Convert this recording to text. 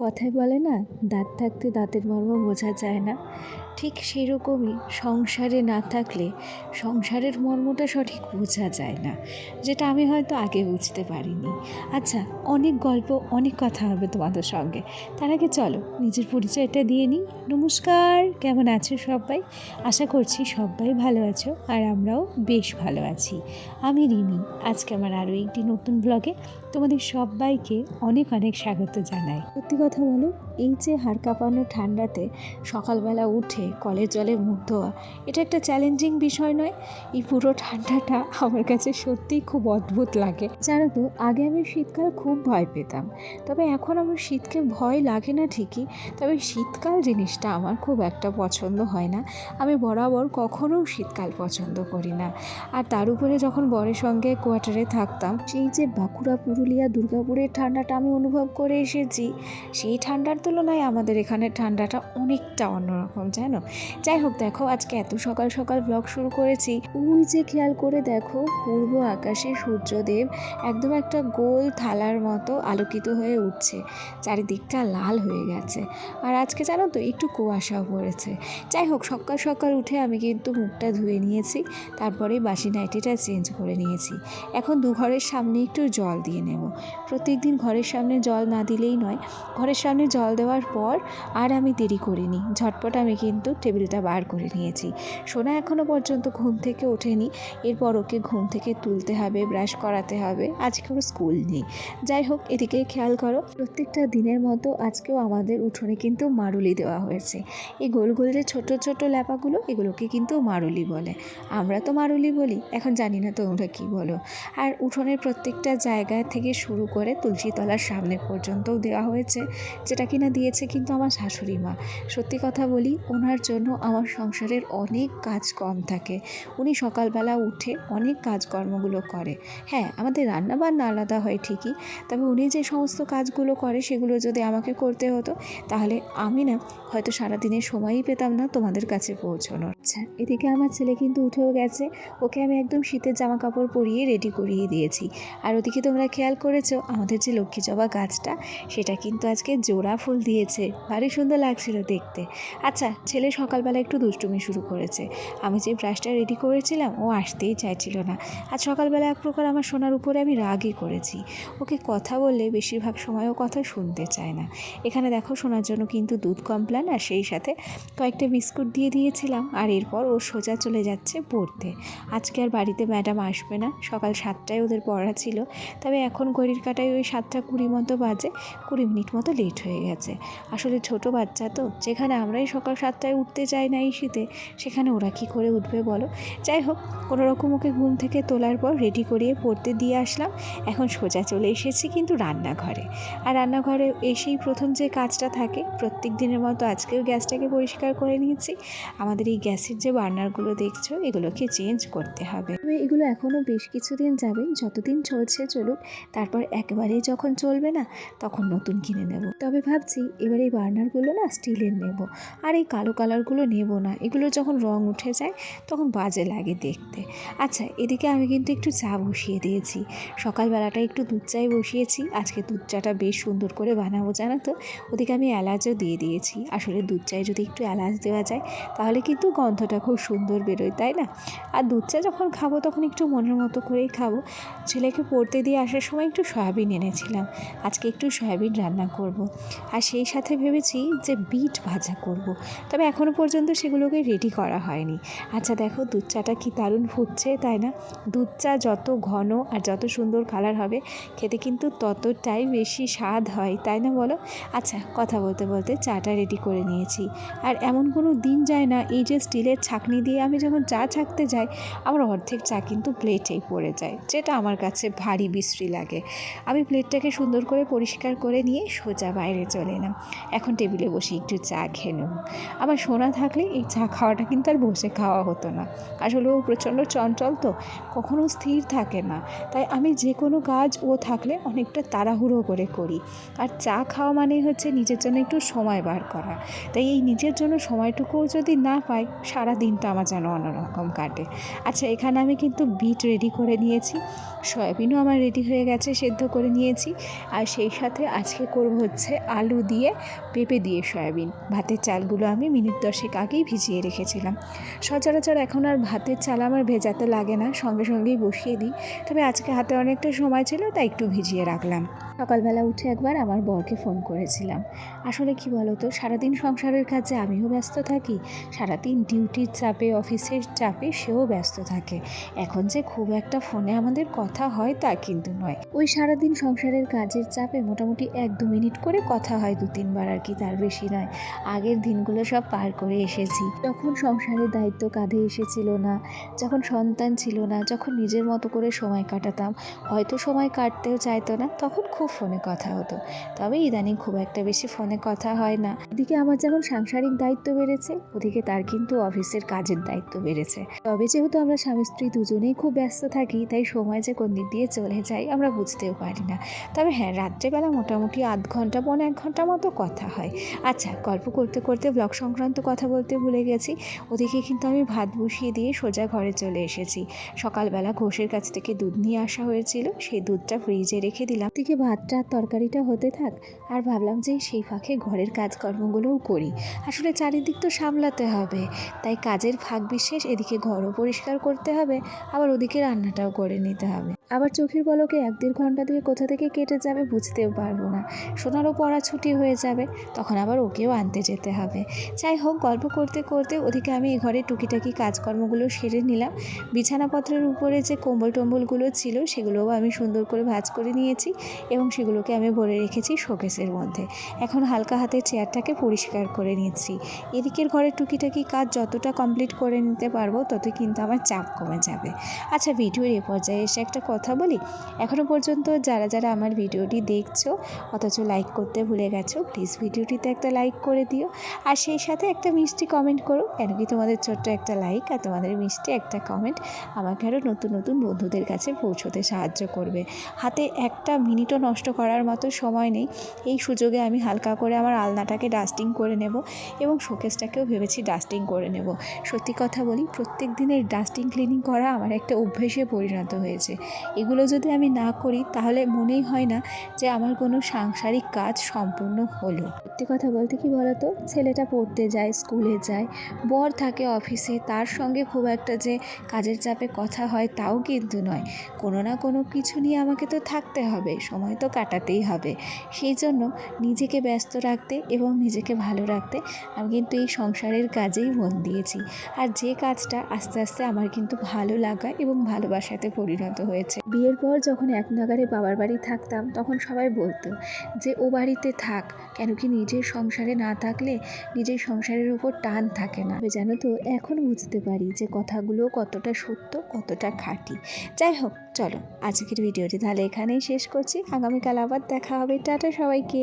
কথায় বলে না, দাঁত থাকতে দাঁতের মর্ম বোঝা যায় না। ঠিক সেরকমই সংসারে না থাকলে সংসারের মর্মটা সঠিক বোঝা যায় না, যেটা আমি হয়তো আগে বুঝতে পারিনি। আচ্ছা, অনেক গল্প, অনেক কথা হবে তোমাদের সঙ্গে। তার আগে চলো নিজের পরিচয়টা দিয়ে নিই। নমস্কার, কেমন আছো সবাই? আশা করছি সবাই ভালো আছো, আর আমরাও বেশ ভালো আছি। আমি রিমি। আজকে আমার আরও একটি নতুন ব্লগে তোমাদের সবাইকে অনেক অনেক স্বাগত জানাই। সত্যি কথা বলো, এই যে হাড় কাঁপানো ঠান্ডাতে সকালবেলা উঠে কলের জলে মুখ ধোয়া, এটা একটা চ্যালেঞ্জিং বিষয় নয়? এই পুরো ঠান্ডাটা আমার কাছে সত্যিই খুব অদ্ভুত লাগে। জানো তো, আগে আমি শীতকাল খুব ভয় পেতাম, তবে এখন আমার শীতকে ভয় লাগে না ঠিকই, তবে শীতকাল জিনিসটা আমার খুব একটা পছন্দ হয় না। আমি বরাবর কখনো শীতকাল পছন্দ করি না। আর তার উপরে যখন বরের সঙ্গে কোয়ার্টারে থাকতাম, সেই যে বাঁকুড়া, পুরুলিয়া, দুর্গাপুরের ঠান্ডাটা আমি অনুভব করে এসেছি, সেই ঠান্ডার তুলনায় আমাদের এখানের ঠান্ডাটা অনেকটা অন্যরকম, জানো। যাই হোক, দেখো আজকে এত সকাল সকাল ব্লগ শুরু করেছি। ওই যে খেয়াল করে দেখো, পূর্ব আকাশে সূর্যদেব একদম একটা গোল থালার মতো আলোকিত হয়ে উঠছে, চারিদিকটা লাল হয়ে গেছে। আর আজকে জানো তো, একটু কুয়াশাও পড়েছে। যাই হোক, সকাল সকাল উঠে আমি কিন্তু মুখটা ধুয়ে নিয়েছি, তারপরে বাসি নাইটিটা চেঞ্জ করে নিয়েছি। এখন ঘরের সামনে একটু জল দিয়ে নেব। প্রত্যেক দিন ঘরের সামনে জল না দিলেই নয়। ঘরের সামনে জল দেওয়ার পর আর আমি দেরি করিনি, ঝটপট আমি কিন্তু টেবিলটা বার করে নিয়েছি। সোনা এখনও পর্যন্ত ঘুম থেকে ওঠেনি, এরপর ওকে ঘুম থেকে তুলতে হবে, ব্রাশ করাতে হবে, আজকে ওর স্কুল নেই। যাই হোক, এদিকে খেয়াল করো, প্রত্যেকটা দিনের মতো আজকেও আমাদের উঠোনে কিন্তু মারুলি দেওয়া হয়েছে। এই গোল গোল যে ছোট ছোট ল্যাপাগুলো, এগুলোকে কিন্তু মারুলি বলে। আমরা তো মারুলি বলি, এখন জানি না তোমরা কি বলো। আর উঠোনের প্রত্যেকটা জায়গা থেকে শুরু করে তুলসী তলার সামনে পর্যন্তও দেওয়া হয়েছে, যেটা কিনা দিয়েছে কিন্তু আমার শাশুড়ি মা। সত্যি কথা বলি, ওনার জন্য আমার সংসারের অনেক কাজ কম থাকে। উনি সকালবেলা উঠে অনেক কাজকর্মগুলো করে। হ্যাঁ, আমাদের রান্না বান্না আলাদা হয় ঠিকই, তবে উনি যে সমস্ত কাজগুলো করে সেগুলো যদি আমাকে করতে হতো, তাহলে আমি না হয়তো সারাদিনের সময়ই পেতাম না তোমাদের কাছে পৌঁছানোর। আচ্ছা, এদিকে আমার ছেলে কিন্তু উঠেও গেছে। ওকে আমি একদম শীতের জামা কাপড় পরিয়ে রেডি করিয়ে দিয়েছি। আর ওদিকে তোমরা খেয়াল করেছো, আমাদের যে লক্ষ্মী জবা গাছটা, সেটা কিন্তু আজকে জোড়া ফুল দিয়েছে। ভারী সুন্দর লাগছিল দেখতে। আচ্ছা, ছেলে সকালবেলা একটু দুষ্টুমি শুরু করেছে। আমি যে ব্রাশটা রেডি করেছিলাম, ও আসতেই চাইছিল না। আজ সকালবেলা এক প্রকার আমার সোনার উপরে আমি রাগই করেছি। ওকে কথা বললে বেশিরভাগ সময় ও কথা শুনতে চায় না। এখানে দেখো, সোনার জন্য কিন্তু দুধ কমপ্লান আর সেই সাথে কয়েকটা বিস্কুট দিয়ে দিয়েছিলাম। আর এরপর ও সোজা চলে যাচ্ছে পড়তে। আজকে আর বাড়িতে ম্যাডাম আসবে না, সকাল 7টায় ওদের পড়া ছিল। তবে এখন ঘড়ির কাঁটায় ওই 7টা 20 মতো বাজে, 20 মিনিট মতো লেট হয়ে গেছে। আসলে ছোট বাচ্চা তো, যেখানে আমরাই সকাল 7টায় উঠতে চাই না এই শীতে, সেখানে ওরা কী করে উঠবে বলো। যাই হোক, কোনোরকম ওকে ঘুম থেকে তোলার পর রেডি করিয়ে পড়তে দিয়ে আসলাম। এখন সোজা চলে এসেছি কিন্তু রান্নাঘরে। আর রান্নাঘরে এসেই প্রথম যে কাজটা থাকে, প্রত্যেক দিনের মতো আজকেও গ্যাসটাকে পরিষ্কার করে নিয়েছি। আমাদের এই গ্যাসের যে বার্নারগুলো দেখছো, এগুলোকে চেঞ্জ করতে হবে। তবে এগুলো এখনও বেশ কিছুদিন যাবে, যতদিন চলছে চলুক। তারপর একেবারেই যখন চলবে না, তখন নতুন কিনে নেব। তবে ভাবছি এবার এই বার্নারগুলো না স্টিলের নেব, আর এই কালো কালারগুলো নেব না। এগুলো যখন রং উঠে যায় তখন বাজে লাগে দেখতে। আচ্ছা, এদিকে আমি কিন্তু একটু চা বসিয়ে দিয়েছি। সকালবেলাটা একটু দুধ চাই বসিয়েছি। আজকে দুধ চাটা বেশ সুন্দর করে বানাবো, জানো তো। ওদিকে আমি এলাচও দিয়ে দিয়েছি। আসলে দুধ চায়ে যদি একটু এলাচ দেওয়া যায়, তাহলে কিন্তু গন্ধটা খুব সুন্দর বেরোয়, তাই না? আর দুধ চা যখন খাবো, তখন একটু মনের মতো করেই খাবো। ছেলেকে পড়তে দিয়ে আসার সময় একটু সয়াবিন এনেছিলাম, আজকে একটু সয়াবিন রান্না করব। আর সেই সাথে ভেবেছি যে বিট ভাজা করব, তবে এখনও পর্যন্ত সেগুলোকে রেডি করা হয়নি। আচ্ছা দেখো, দুধ চাটা কি দারুণ ফুটছে, তাই না? দুধ চা যত ঘন আর যত সুন্দর কালার হবে, খেতে কিন্তু ততটাই বেশি স্বাদ হয়, তাই না বলো? আচ্ছা, কথা বলতে বলতে চাটা রেডি করে নিয়েছি। আর এমন কোনো দিন যায় না, এই যে স্টিলের ছাঁকনি দিয়ে আমি যখন চা ছাঁকতে যাই, আমার অর্ধেক চা কিন্তু প্লেটেই পড়ে যায়, যেটা আমার কাছে ভারী বিশ্রী লাগে। আমি প্লেটটাকে সুন্দর করে পরিষ্কার করে নিয়ে সোজা বাইরে চলে এলাম। এখন টেবিলে বসে একটু চা খেয়ে নেব। আমার সোনা থাকলে এই চা খাওয়াটা কিন্তু আর বসে খাওয়া হতো না। আসলে ও প্রচণ্ড চঞ্চল তো, কখনো স্থির থাকে না। তাই আমি যে কোনো কাজ ও থাকলে অনেকটা তাড়াহুড়ো করে করি। আর চা খাওয়া মানেই হচ্ছে নিজের জন্য একটু সময় বার করা। তাই এই নিজের জন্য সময়টুকুও যদি না পাই, সারা দিনটা আমার যেন অন্যরকম কাটে। আচ্ছা, এখানে আমি কিন্তু বিট রেডি করে নিয়েছি, সয়াবিনও আমার রেডি হয়ে গেছে, সেদ্ধ করে নিয়েছি। আর সেই সাথে আজকে করব হচ্ছে আলু দিয়ে পেঁপে দিয়ে সয়াবিন। ভাতের চালগুলো আমি মিনিট 10 আগেই ভিজিয়ে রেখেছিলাম। সচরাচর এখন আর ভাতের চাল আমার ভেজাতে লাগে না, সঙ্গে সঙ্গেই বসিয়ে দিই। তবে আজকে হাতে অনেকটা সময় ছিল তাই একটু ভিজিয়ে রাখলাম। সকালবেলা উঠে একবার আমার বরকে ফোন করেছিলাম। আসলে কি বলতো, সারাদিন সংসারের কাজে আমিও ব্যস্ত থাকি, সারাদিন ডিউটির চাপে অফিসের চাপে সেও ব্যস্ত থাকে। এখন যে খুব একটা ফোনে আমাদের কথা হয় তা কিন্তু নয়। ওই সারাদিন সংসারের কাজের চাপে মোটামুটি 1-2 মিনিট করে কথা হয় 2-3 বার, আর কি, তার বেশি নয়। আগের দিনগুলো সব পার করে এসেছি, যখন সংসারের দায়িত্ব কাঁধে এসেছিল না, যখন সন্তান ছিল না, যখন নিজের মতো করে সময় কাটাতাম, হয়তো সময় কাটতেও চাইতো না, তখন খুব ফোনে কথা হতো। তবে ইদানিং খুব একটা বেশি ফোনে কথা হয় না। এদিকে আমার যেমন সাংসারিক দায়িত্ব বেড়েছে, ওদিকে তার কিন্তু অফিসের কাজের দায়িত্ব বেড়েছে। তবে যেহেতু আমরা স্বামী স্ত্রী দুজনেই খুব ব্যস্ত থাকি, তাই সময় যে কোন দিক দিয়ে চলে যায় আমরা বুঝতেও পারি না। তবে হ্যাঁ, রাত্রেবেলা মোটামুটি 1/2 ঘন্টা 1 ঘন্টা মতো কথা হয়। আচ্ছা, গল্প করতে করতে ব্লগ সংক্রান্ত কথা বলতে ভুলে গেছি। ওদিকে কিন্তু আমি ভাত বসিয়ে দিয়ে সোজা ঘরে চলে এসেছি। সকালবেলা ঘোষের কাছ থেকে দুধ নিয়ে আসা হয়েছিল, সেই দুধটা ফ্রিজে রেখে দিলাম। দিকে ভাতটা তরকারিটা হতে থাক, আর ভাবলাম যে সেই ফাঁকে ঘরের কাজকর্মগুলোও করি। আসলে চারিদিক তো সামলাতে হবে, তাই কাজের ভাগ বিশেষ এদিকে ঘরও পরিষ্কার করতে হবে, আবার ওদিকে রান্নাটাও করে নিতে হবে। আবার চোখের পলকে 1-1.5 ঘন্টা দিয়ে কোথা থেকে কেটে যাবে বুঝতেও পারবো না। সোনারও পড়া ছুটি হয়ে যাবে, তখন আবার ওকেও আনতে যেতে হবে। যাই হোক, গল্প করতে করতে ওদিকে আমি এই ঘরে টুকিটাকি কাজকর্মগুলো সেরে নিলাম। বিছানাপত্রের উপরে যে কম্বল টম্বলগুলো ছিল সেগুলোও আমি সুন্দর করে ভাঁজ করে নিয়েছি এবং সেগুলোকে আমি ভরে রেখেছি শোকেসের মধ্যে। এখন হালকা হাতে চেয়ারটাকে পরিষ্কার করে নিচ্ছি। এদিকের ঘরের টুকিটাকি কাজ যতটা কমপ্লিট করে নিতে পারবো ততই কিন্তু আমার চাপ কমে যাবে। আচ্ছা, ভিডিওর এ পর্যায়ে এসে একটা কথা বলি। এখনও পর্যন্ত যারা যারা আমার ভিডিওটি দেখছো অথচ লাইক করতে ভুলে গেছো, প্লিজ ভিডিওটিতে একটা লাইক করে দিও, আর সেই সাথে একটা মিষ্টি কমেন্ট করো। কেন কি তোমাদের ছোট্ট একটা লাইক আর তোমাদের মিষ্টি একটা কমেন্ট আমাকে আরও নতুন নতুন বন্ধুদের কাছে পৌঁছতে সাহায্য করবে। হাতে একটা মিনিটও নষ্ট করার মতো সময় নেই। এই সুযোগে আমি হালকা করে আমার আলনাটাকে ডাস্টিং করে নেব এবং শোকেসটাকেও ভেবেছি ডাস্টিং করে নেব। সত্যি কথা বলি, প্রত্যেক দিনের ডাস্টিং ক্লিনিং করা আমার একটা অভ্যেসে পরিণত হয়েছে। এগুলো যদি আমি না করি তাহলে মনেই হয় না যে আমার কোনো সাংসারিক কাজ সম্পূর্ণ হলো। সত্যি কথা বলতে কি বলতো, ছেলেটা পড়তে যায়, স্কুলে যায়, বর থাকে অফিসে, তার সঙ্গে খুব একটা যে কাজের চাপে কথা হয় তাও কিন্তু নয়। কোনো না কোনো কিছু নিয়ে আমাকে তো থাকতে হবে, সময় তো কাটাতেই হবে। সেই জন্য নিজেকে ব্যস্ত রাখতে এবং নিজেকে ভালো রাখতে আমি কিন্তু এই সংসারের কাজেই মন দিয়েছি। আর যে কাজটা আস্তে আস্তে আমার কিন্তু ভালো লাগা এবং ভালোবাসাতে পরিণত হয়েছে। বিয়ের পর যখন এক নাগারে বাবার বাড়ি থাকতাম তখন সবাই বলতো যে ও বাড়িতে থাক, কেন কি নিজের সংসারে না থাকলে নিজের সংসারের উপর টান থাকে না। জানো তো, এখন বুঝতে পারি যে কথাগুলো কতটা সত্য, কতটা খাঁটি। যাই হোক, চলো আজকের ভিডিওটি তাহলে এখানেই শেষ করছি। আগামীকাল আবার দেখা হবে। টাটা সবাইকে।